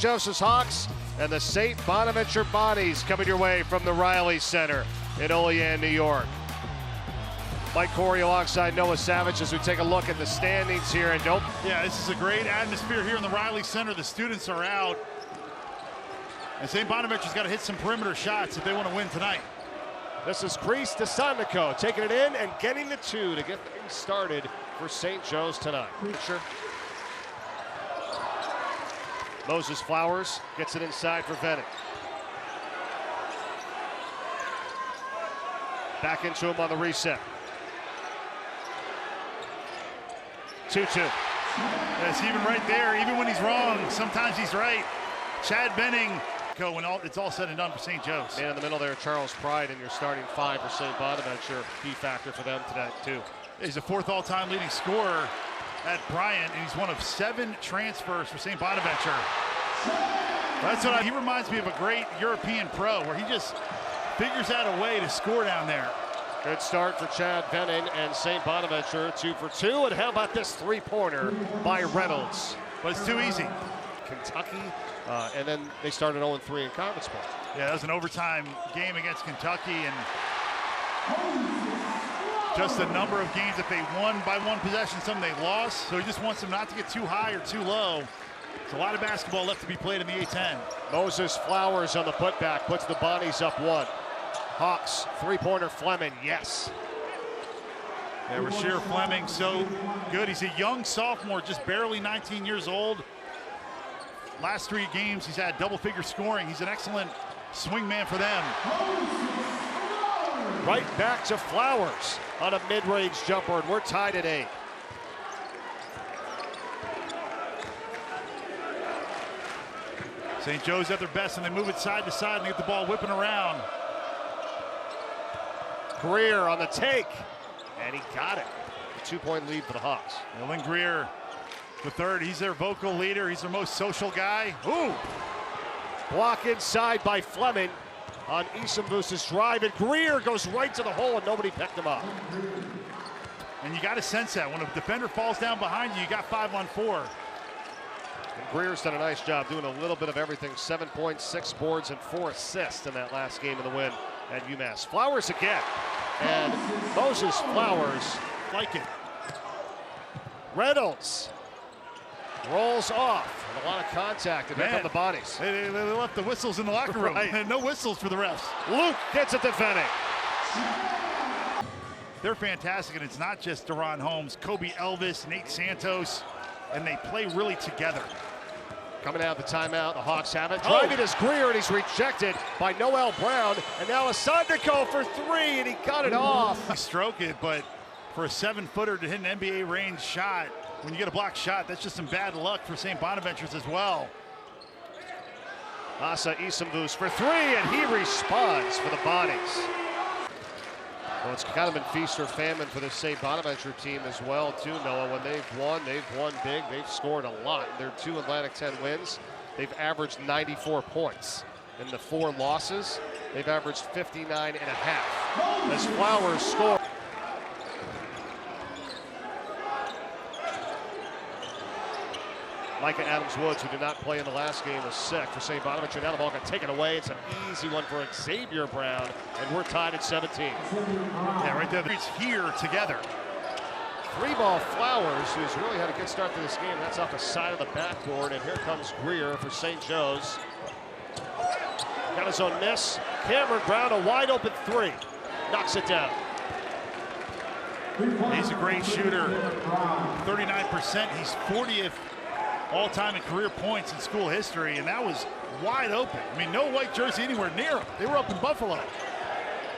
Joseph's Hawks and the St. Bonaventure Bonnies coming your way from the Riley Center in Olean, New York. Mike Corey alongside Noah Savage as we take a look at the standings here. And yeah, this is a great atmosphere here in the Riley Center. The students are out. And St. Bonaventure's got to hit some perimeter shots if they want to win tonight. This is Kreese DeSandico taking it in and getting the two to get things started for St. Joe's tonight. Sure. Moses Flowers gets it inside for Venning. Back into him on the reset. 2-2. Yes, even right there, even when he's wrong, sometimes he's right. Chad Benning, when it's all said and done for St. Joe's. Man in the middle there, Charles Pride, and your starting five for St. Bonaventure. Key factor for them tonight, too. He's a fourth all-time leading scorer at Bryant, and he's one of 7 transfers for St. Bonaventure. That's what he reminds me of a great European pro, where he just figures out a way to score down there. Good start for Chad Benning and St. Bonaventure, 2 for 2. And how about this three-pointer by Reynolds? But it's too easy. Kentucky, and then they started 0-3 in conference play. Yeah, that was an overtime game against Kentucky, and just a number of games that they won by one possession, some they lost. So he just wants them not to get too high or too low. There's a lot of basketball left to be played in the A-10. Moses Flowers on the putback puts the Bonnies up 1. Hawks, three-pointer Fleming, yes. Yeah, Rasheer Fleming, so good. He's a young sophomore, just barely 19 years old. Last 3 games, he's had double-figure scoring. He's an excellent swing man for them. Right back to Flowers on a mid-range jumper, and we're tied at 8. St. Joe's at their best, and they move it side to side and they get the ball whipping around. Greer on the take, and he got it. A 2-point lead for the Hawks. Lynn Greer, the third, he's their vocal leader. He's their most social guy. Ooh! Block inside by Fleming on Isambu's drive, and Greer goes right to the hole, and nobody picked him up. And you got to sense that. When a defender falls down behind you, you got 5 on 4. And Greer's done a nice job doing a little bit of everything. 7 points, 6 boards, and 4 assists in that last game of the win at UMass. Flowers again, and Moses Flowers like it. Reynolds rolls off, and a lot of contact, and there come the Bonnies. They left the whistles in the locker room. Right. No whistles for the refs. Luke gets it to Venning. They're fantastic, and it's not just Deron Holmes, Kobe Elvis, Nate Santos, and they play really together. Coming out of the timeout, the Hawks have it. Driving is Greer, and he's rejected by Noel Brown. And now Asandiko for 3, and he got it off. He stroked it, but for a 7-footer to hit an NBA range shot, when you get a blocked shot, that's just some bad luck for St. Bonaventure's as well. Asa Isambu's for 3, and he responds for the Bonnies. Well, it's kind of been feast or famine for the St. Bonaventure team as well, too, Noah. When they've won big. They've scored a lot. Their 2 Atlantic 10 wins, they've averaged 94 points. In the 4 losses, they've averaged 59.5. As Flowers score. Micah Adams-Woods, who did not play in the last game, was sick for St. Bonaventure. Now the ball got taken away. It's an easy one for Xavier Brown, and we're tied at 17. Yeah, right there. It's here together. 3-ball Flowers, who's really had a good start to this game. That's off the side of the backboard, and here comes Greer for St. Joe's. Got his own miss. Cameron Brown, a wide-open 3. Knocks it down. He's a great shooter. 39%. He's 40th all-time in career points in school history, and that was wide open. I mean, no white jersey anywhere near him. They were up in Buffalo.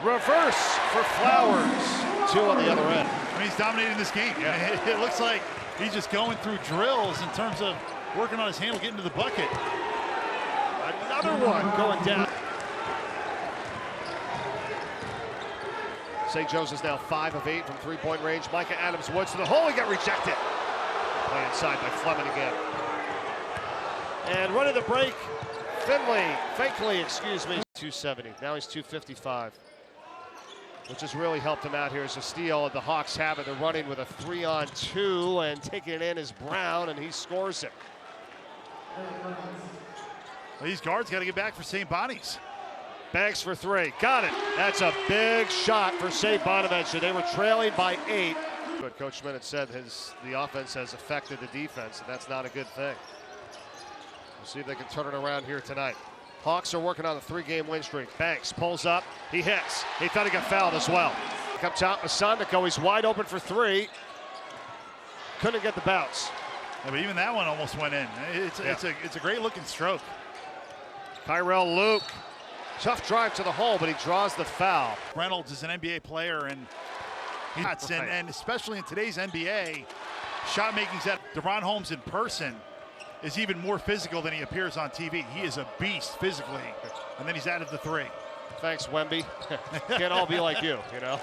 Reverse for Flowers. 2 on the other end. I mean, he's dominating this game. Yeah. It looks like he's just going through drills in terms of working on his handle, getting to the bucket. Another one going down. St. Joe's is now 5 of 8 from 3-point range. Micah Adams-Woods to the hole. He got rejected. Play inside by Fleming again. And running the break, Finkley, excuse me, 270. Now he's 255, which has really helped him out here as a steal. The Hawks have it. They're running with a 3-on-2, and taking it in is Brown, and he scores it. Well, these guards got to get back for St. Bonnie's. Banks for three. Got it. That's a big shot for St. Bonaventure. They were trailing by 8. But Coach Schmidt had said the offense has affected the defense, and that's not a good thing. We'll see if they can turn it around here tonight. Hawks are working on a 3-game win streak. Banks pulls up. He hits. He thought he got fouled as well. Come top with Sondiko. He's wide open for 3. Couldn't get the bounce. Yeah, but even that one almost went in. It's a great looking stroke. Kyrell Luke. Tough drive to the hole, but he draws the foul. Reynolds is an NBA player, and and especially in today's NBA, shot making's at DeRon Holmes in person is even more physical than he appears on TV. He is a beast physically, and then he's added the 3. Thanks, Wemby. Can't all be like you know.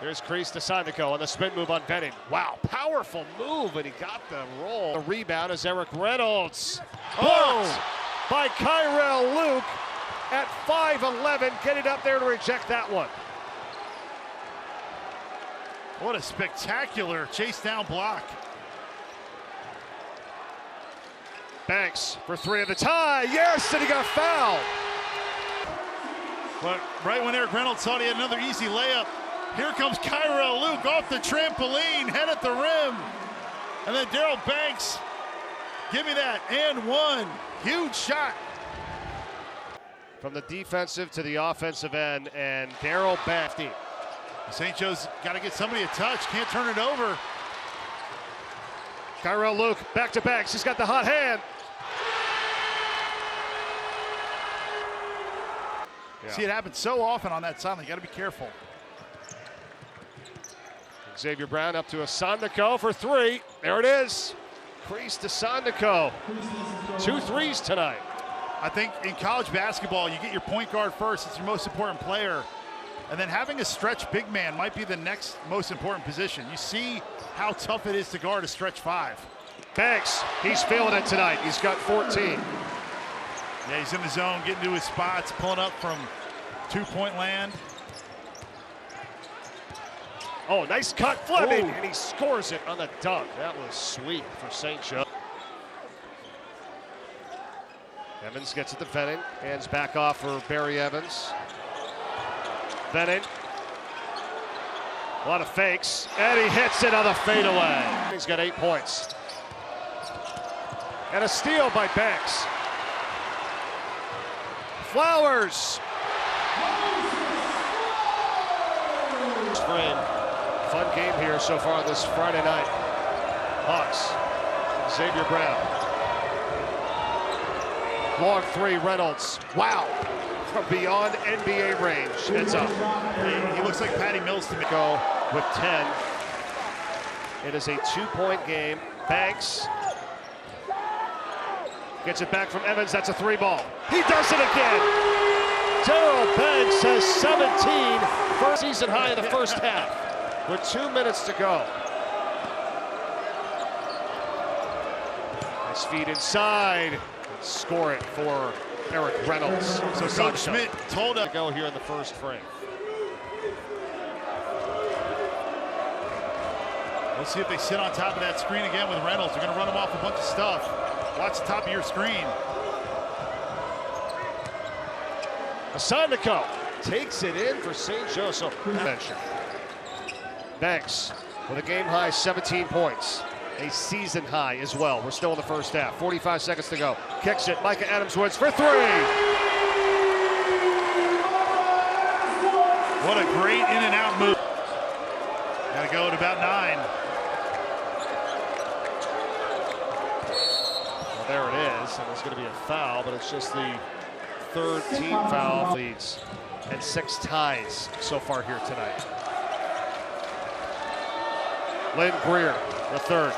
Here's Kreese to Sondiko on the spin move on Benning. Wow, powerful move, and he got the roll. The rebound is Eric Reynolds. Blocked by Kyrell Luke at 5'11", getting up there to reject that one. What a spectacular chase down block. Banks for 3 of the tie. Yes, and he got fouled. But right when Eric Reynolds thought he had another easy layup, here comes Kyrell Luke off the trampoline, head at the rim. And then Daryl Banks, give me that, and 1. Huge shot. From the defensive to the offensive end, and Daryl Banks. St. Joe's got to get somebody a touch, can't turn it over. Kyrell Luke back to Banks. He's got the hot hand. Yeah. See, it happens so often on that sideline. You got to be careful. Xavier Brown up to a Sondiko for 3. There it is. Kreese to Sondiko. 2 threes tonight. I think in college basketball, you get your point guard first. It's your most important player. And then having a stretch big man might be the next most important position. You see how tough it is to guard a stretch 5. Banks, he's feeling it tonight. He's got 14. Yeah, he's in the zone, getting to his spots, pulling up from 2-point land. Oh, nice cut, Fleming, and he scores it on the dunk. That was sweet for St. Joe. Evans gets it to Benning, hands back off for Barry Evans. Benning, a lot of fakes, and he hits it on the fadeaway. He's got 8 points. And a steal by Banks. Flowers. Fun game here so far this Friday night. Hawks, Xavier Brown. Long 3, Reynolds. Wow. From beyond NBA range. It's up. He looks like Patty Mills to me. Go with 10. It is a 2-point game. Banks gets it back from Evans. That's a 3 ball. He does it again. Daryl Banks has 17. First season high in the first half with 2 minutes to go. Nice feed inside. Score it for Eric Reynolds. So Coach Schmidt told us to go here in the first frame. We'll see if they sit on top of that screen again with Reynolds. They're going to run him off a bunch of stuff. Watch the top of your screen. Sondiko takes it in for St. Joseph. Banks with a game-high 17 points. A season high as well. We're still in the first half. 45 seconds to go. Kicks it. Micah Adams-Woods for 3. What a great in and out move. Got to go at about 9. Well, there it is. And it's going to be a foul, but it's just the 3rd team foul leads. And 6 ties so far here tonight. Lynn Greer, the 3rd.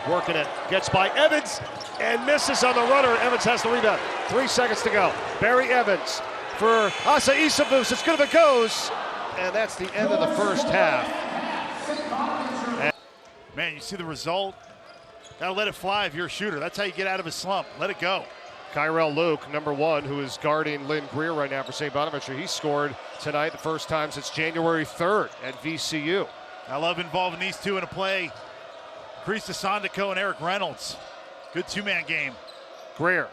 Working it, gets by Evans and misses on the runner. Evans has the rebound. 3 seconds to go. Barry Evans for Asa Isavus. It's good if it goes. And that's the end of the first half. Man, you see the result. Gotta let it fly if you're a shooter. That's how you get out of a slump. Let it go. Kyrell Luke, number 1, who is guarding Lynn Greer right now for St. Bonaventure. He scored tonight the first time since January 3rd at VCU. I love involving these two in a play. Kreese Sondiko and Eric Reynolds. Good 2-man game. Greer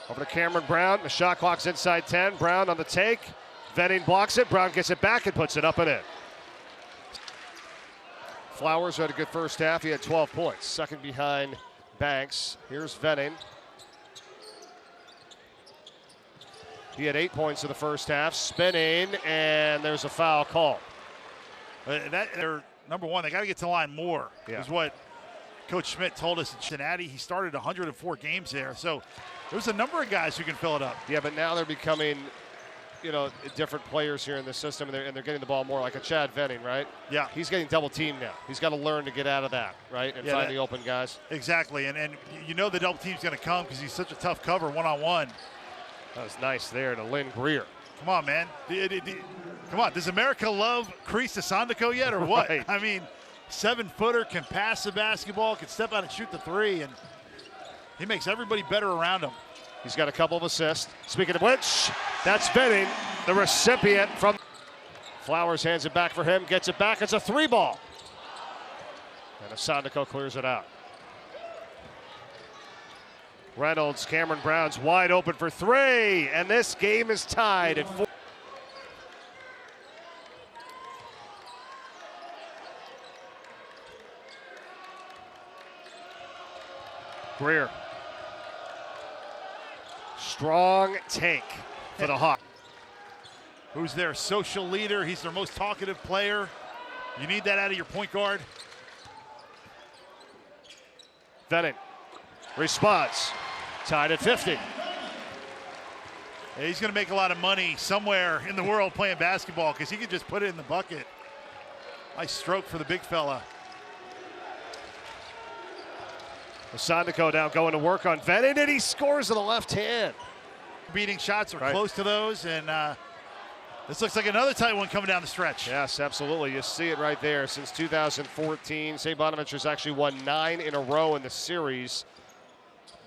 Over to Cameron Brown. The shot clock's inside 10. Brown on the take. Venning blocks it. Brown gets it back and puts it up and in. Flowers had a good first half. He had 12 points. Second behind Banks. Here's Venning. He had 8 points in the first half. Spinning, and there's a foul call. They're number one. They got to get to the line more. Yeah. Is what Coach Schmidt told us in Cincinnati. He started 104 games there, so there's a number of guys who can fill it up. Yeah, but now they're becoming, different players here in the system, and they're getting the ball more, like a Chad Venning, right? Yeah. He's getting double teamed now. He's got to learn to get out of that, right, and find the open guys. Exactly, and you know the double team's going to come because he's such a tough cover one-on-one. That was nice there to Lynn Greer. Come on, man. Come on. Does America love Chris Sandico yet or what? Right. I mean, 7-footer, can pass the basketball, can step out and shoot the three, and he makes everybody better around him. He's got a couple of assists. Speaking of which, that's Venning, the recipient from Flowers. Hands it back for him, gets it back. It's a 3-ball. And Sandico clears it out. Reynolds, Cameron Brown's wide open for 3, and this game is tied at 4. Greer. Strong take for the Hawks. Who's their social leader? He's their most talkative player. You need that out of your point guard. Venning responds. Tied at 50. Yeah, he's going to make a lot of money somewhere in the world playing basketball because he can just put it in the bucket. Nice stroke for the big fella. Sandico now going to work on Venning, and he scores with the left hand. Beating shots are close to those, and this looks like another tight one coming down the stretch. Yes, absolutely. You see it right there. Since 2014, St. Bonaventure's actually won 9 in a row in the series.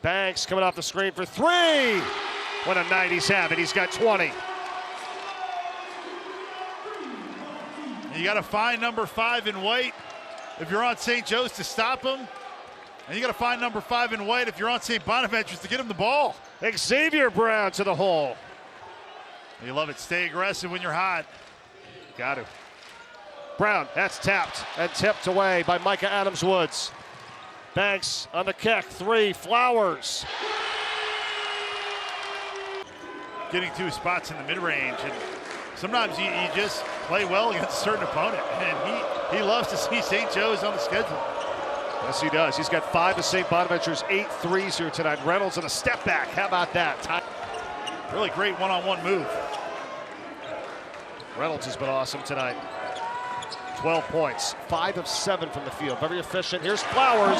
Banks coming off the screen for 3. What a night he's having. He's got 20. You got to find number 5 in white if you're on St. Joe's to stop him. And you got to find number 5 in white if you're on St. Bonaventure's to get him the ball. Xavier Brown to the hole. You love it. Stay aggressive when you're hot. Got to. Brown, that's tapped and tipped away by Micah Adams-Woods. Banks on the kick, 3, Flowers. Getting 2 spots in the mid-range, and sometimes you just play well against a certain opponent, and he loves to see St. Joe's on the schedule. Yes, he does. He's got 5 of St. Bonaventure's 8 threes here tonight. Reynolds in a step back. How about that? Really great one-on-one move. Reynolds has been awesome tonight. 12 points, 5 of 7 from the field. Very efficient. Here's Flowers,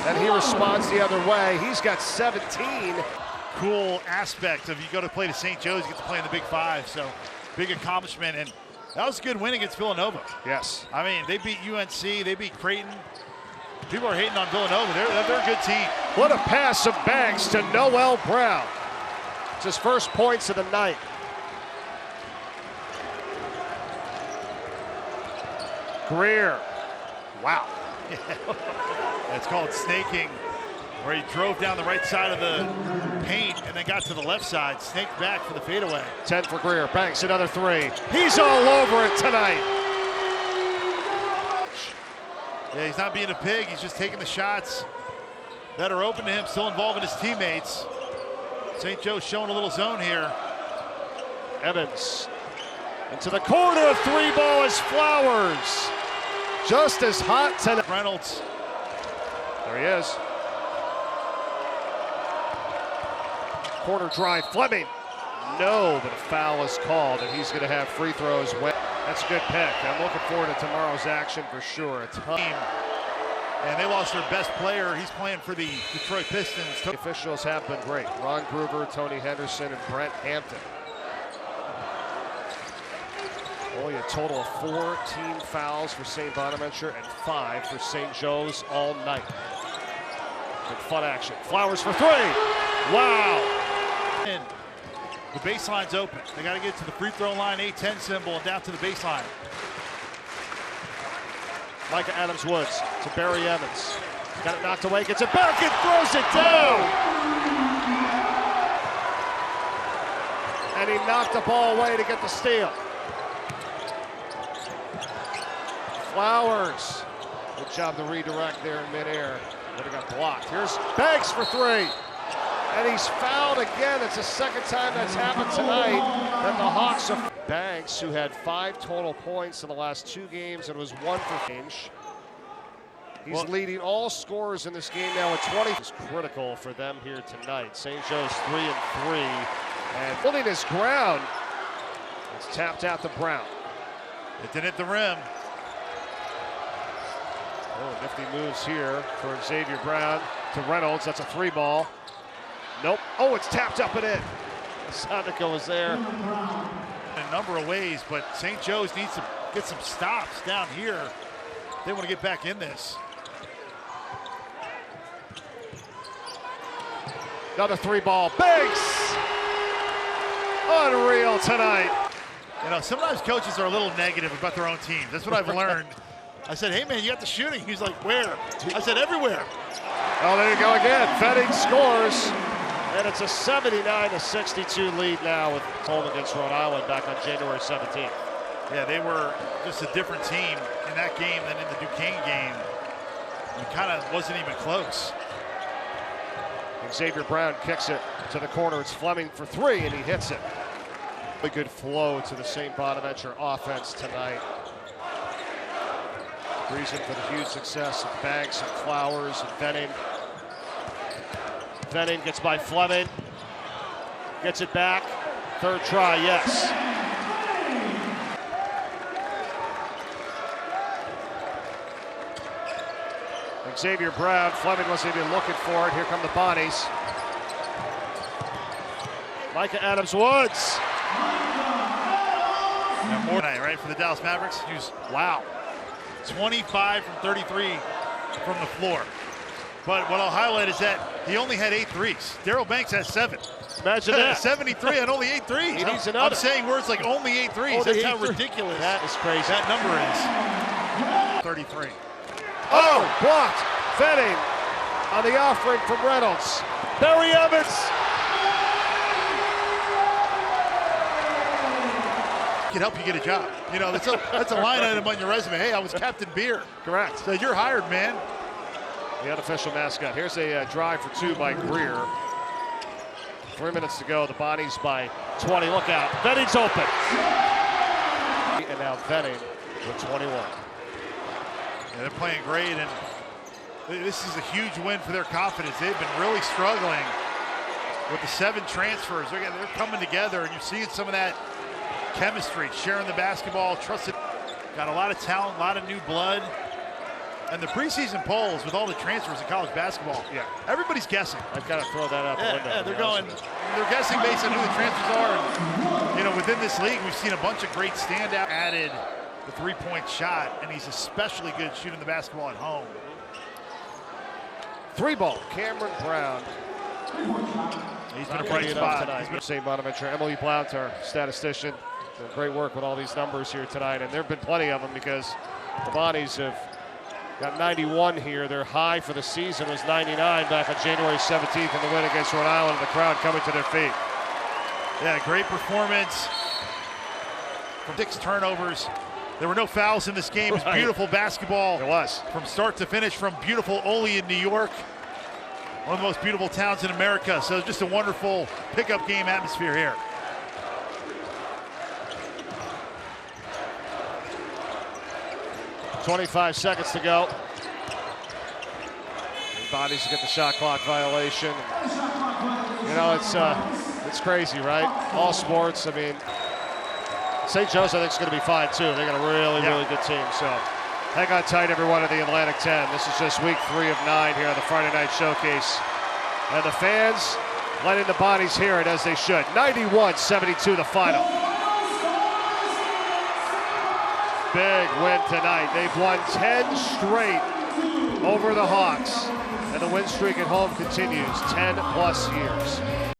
and he responds the other way. He's got 17. Cool aspect of you go to play to St. Joe's, you get to play in the Big Five, so big accomplishment, and that was a good win against Villanova. Yes. I mean, they beat UNC, they beat Creighton. People are hating on Villanova. They're a good team. What a pass of Banks to Noel Brown. It's his first points of the night. Greer. Wow. It's called snaking, where he drove down the right side of the paint and then got to the left side, snaked back for the fadeaway. 10 for Greer. Banks another 3. He's all over it tonight. Yeah, he's not being a pig. He's just taking the shots that are open to him, still involving his teammates. St. Joe's showing a little zone here. Evans into the corner. 3-ball is Flowers. Just as hot tonight. Reynolds. There he is. Corner drive. Fleming. No, but a foul is called, and he's going to have free throws. That's a good pick. I'm looking forward to tomorrow's action for sure. A ton. And they lost their best player. He's playing for the Detroit Pistons. The officials have been great. Ron Gruber, Tony Henderson, and Brent Hampton. Only a total of 4 team fouls for St. Bonaventure and 5 for St. Joe's all night. Good fun action. Flowers for 3. Wow. And the baseline's open. They got to get to the free throw line, A10 symbol, and down to the baseline. Micah Adams-Woods to Barry Evans. Got it knocked away, gets it back and throws it down. and he knocked the ball away to get the steal. Flowers. Good job to redirect there in midair. But he got blocked. Here's Banks for three. And he's fouled again. It's the second time that's happened tonight that the Hawks are. Banks, who had 5 total points in the last 2 games and was 1 for change. He's leading all scorers in this game now at 20. It's critical for them here tonight. St. Joe's 3-3 and holding his ground. It's tapped out to Brown. It didn't hit the rim. Oh, nifty moves here for Xavier Brown to Reynolds. That's a 3 ball. Nope. Oh, it's tapped up and in. Sonico was there. In a number of ways, but St. Joe's needs to get some stops down here. They want to get back in this. Another 3 ball. Banks! Unreal tonight. You know, sometimes coaches are a little negative about their own teams. That's what I've learned. I said, hey man, you got the shooting. He's like, where? I said, everywhere. Oh, there you go again. Fetting scores. And it's a 79-62 lead now with home against Rhode Island back on January 17th. Yeah, they were just a different team in that game than in the Duquesne game. It kind of wasn't even close. Xavier Brown kicks it to the corner. It's Fleming for 3, and he hits it. A good flow to the St. Bonaventure offense tonight. Reason for the huge success of Banks and Flowers and Venning. Venning gets by Fleming. Gets it back. 3rd try, yes. Xavier Brown. Fleming wasn't even looking for it. Here come the Bonnies. Micah Adams-Woods. And more tonight, right, for the Dallas Mavericks. He was, wow, 25 from 33 from the floor. But what I'll highlight is that he only had 8 threes. Daryl Banks has 7. Imagine that. 73 and only 8 threes. He needs another. I'm saying words like only 8 threes. Only That's 8 how threes. ridiculous That is crazy. that number is. 33. Oh, blocked. Venning on the offering from Reynolds. Barry Evans. Can help you get a job. You know, that's a line item on your resume. Hey, I was Captain Beer. Correct. So you're hired, man. The unofficial mascot. Here's a drive for 2 by Greer. 3 minutes to go. The Bonnies by 20. Look out. Venning's open. And now Venning with 21. Yeah, they're playing great, and this is a huge win for their confidence. They've been really struggling with the 7 transfers. They're coming together, and you're seeing some of that chemistry, sharing the basketball, trusted. Got a lot of talent, a lot of new blood. And the preseason polls with all the transfers in college basketball, everybody's guessing. I've got to throw that out the window. Yeah, they're guessing based on who the transfers are. And, you know, within this league, we've seen a bunch of great standout. Added the 3-point shot, and he's especially good shooting the basketball at home. 3 ball. Cameron Brown. He's been a bright spot. He's been St. Bonaventure. Emily Blount, our statistician, doing great work with all these numbers here tonight, and there have been plenty of them because the Bonnies have got 91 here. Their high for the season was 99 back on January 17th in the win against Rhode Island, and the crowd coming to their feet. Yeah, great performance from 6 turnovers. There were no fouls in this game. It was beautiful basketball. It was. From start to finish from beautiful Olean, New York. One of the most beautiful towns in America. So just a wonderful pickup game atmosphere here. .25 seconds to go. Bodies to get the shot clock violation. You know, it's crazy, right? All sports. I mean, St. Joe's, I think, is going to be fine too. They got a really good team. So hang on tight, everyone, at the Atlantic 10. This is just week 3 of 9 here on the Friday Night Showcase. And the fans letting the Bonnies hear it as they should. 91-72 the final. Big win tonight. They've won 10 straight over the Hawks. And the win streak at home continues 10+ years.